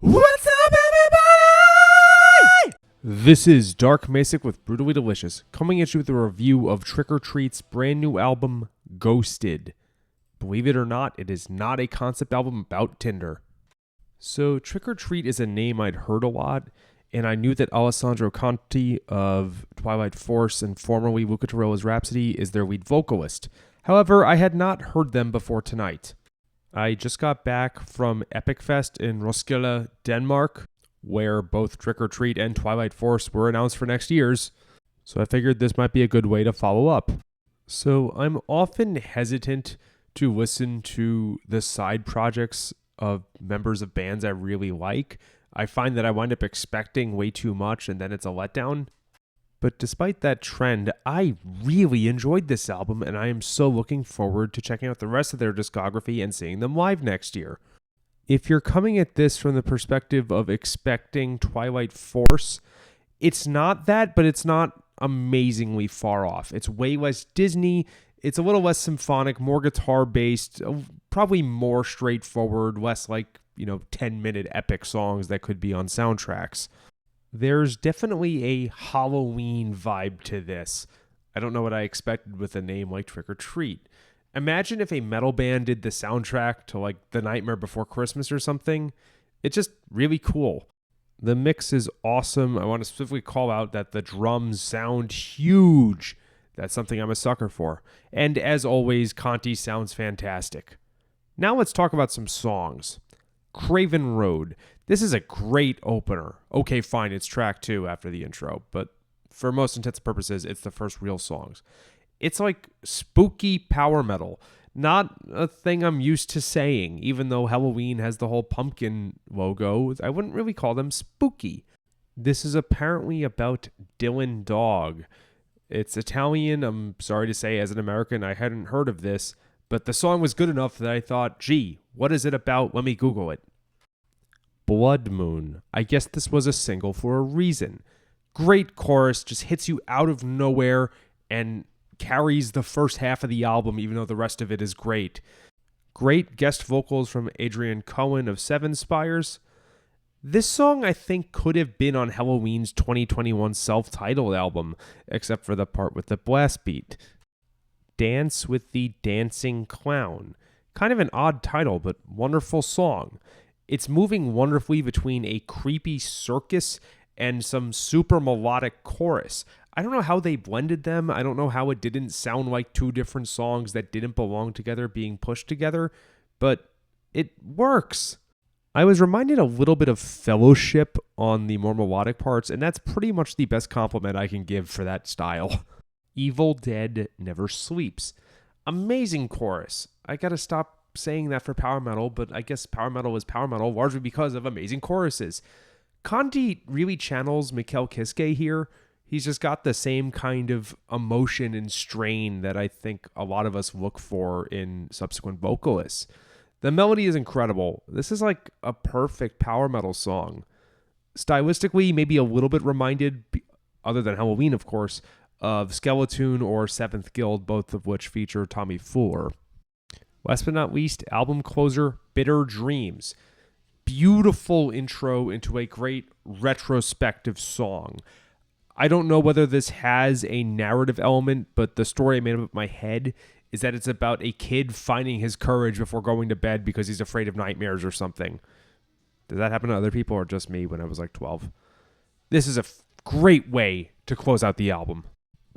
What's up, everybody? This is Dark Macek with Brutally Delicious, coming at you with a review of Trick or Treat's brand new album, Ghosted. Believe it or not, it is not a concept album about Tinder. So, Trick or Treat is a name I'd heard a lot, and I knew that Alessandro Conti of Twilight Force and formerly Luca Turillo's Rhapsody is their lead vocalist. However, I had not heard them before tonight. I just got back from Epic Fest in Roskilde, Denmark, where both Trick or Treat and Twilight Force were announced for next year's, so I figured this might be a good way to follow up. So I'm often hesitant to listen to the side projects of members of bands I really like. I find that I wind up expecting way too much and then it's a letdown. But despite that trend, I really enjoyed this album, and I am so looking forward to checking out the rest of their discography and seeing them live next year. If you're coming at this from the perspective of expecting Twilight Force, it's not that, but it's not amazingly far off. It's way less Disney, it's a little less symphonic, more guitar-based, probably more straightforward, less like, 10-minute epic songs that could be on soundtracks. There's definitely a Halloween vibe to this. I don't know what I expected with a name like Trick or Treat. Imagine if a metal band did the soundtrack to like The Nightmare Before Christmas or something. It's just really cool. The mix is awesome. I want to specifically call out that the drums sound huge. That's something I'm a sucker for. And as always, Conti sounds fantastic. Now let's talk about some songs. Craven Road. This is a great opener. Okay, fine, it's track 2 after the intro, but for most intents and purposes, it's the first real songs. It's like spooky power metal. Not a thing I'm used to saying, even though Halloween has the whole pumpkin logo. I wouldn't really call them spooky. This is apparently about Dylan Dog. It's Italian. I'm sorry to say, as an American, I hadn't heard of this, but the song was good enough that I thought, gee, what is it about? Let me Google it. Blood Moon. I guess this was a single for a reason. Great chorus, just hits you out of nowhere and carries the first half of the album, even though the rest of it is great. Great guest vocals from Adrian Cohen of Seven Spires. This song, I think, could have been on Halloween's 2021 self-titled album, except for the part with the blast beat. Dance with the Dancing Clown. Kind of an odd title, but wonderful song. It's moving wonderfully between a creepy circus and some super melodic chorus. I don't know how they blended them. I don't know how it didn't sound like two different songs that didn't belong together being pushed together, but it works. I was reminded a little bit of Fellowship on the more melodic parts, and that's pretty much the best compliment I can give for that style. Evil Dead Never Sleeps. Amazing chorus. I gotta stop saying that for power metal, but I guess power metal is power metal largely because of amazing choruses. Conti really channels Mikkel Kiske here. He's just got the same kind of emotion and strain that I think a lot of us look for in subsequent vocalists. The melody is incredible. This is like a perfect power metal song. Stylistically, maybe a little bit reminded, other than Halloween, of course, of Skeleton or Seventh Guild, both of which feature Tommy Fuller. Last but not least, album closer, Bitter Dreams. Beautiful intro into a great retrospective song. I don't know whether this has a narrative element, but the story I made up in my head is that it's about a kid finding his courage before going to bed because he's afraid of nightmares or something. Does that happen to other people or just me when I was like 12? This is a great way to close out the album.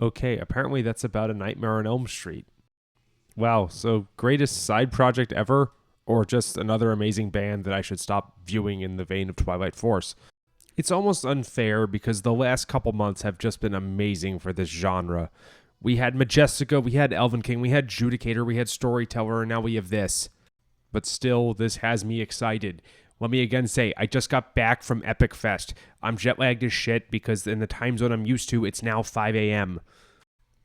Okay, apparently that's about A Nightmare on Elm Street. Wow, so greatest side project ever, or just another amazing band that I should stop viewing in the vein of Twilight Force? It's almost unfair because the last couple months have just been amazing for this genre. We had Majestica, we had Elven King, we had Judicator, we had Storyteller, and now we have this. But still, this has me excited. Let me again say, I just got back from Epic Fest. I'm jet lagged as shit because in the time zone I'm used to, it's now 5 a.m.,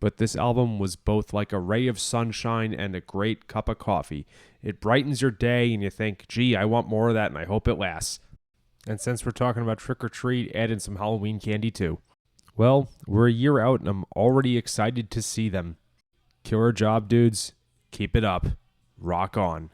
but this album was both like a ray of sunshine and a great cup of coffee. It brightens your day and you think, gee, I want more of that and I hope it lasts. And since we're talking about Trick or Treat, add in some Halloween candy too. Well, we're a year out and I'm already excited to see them. Killer job, dudes. Keep it up. Rock on.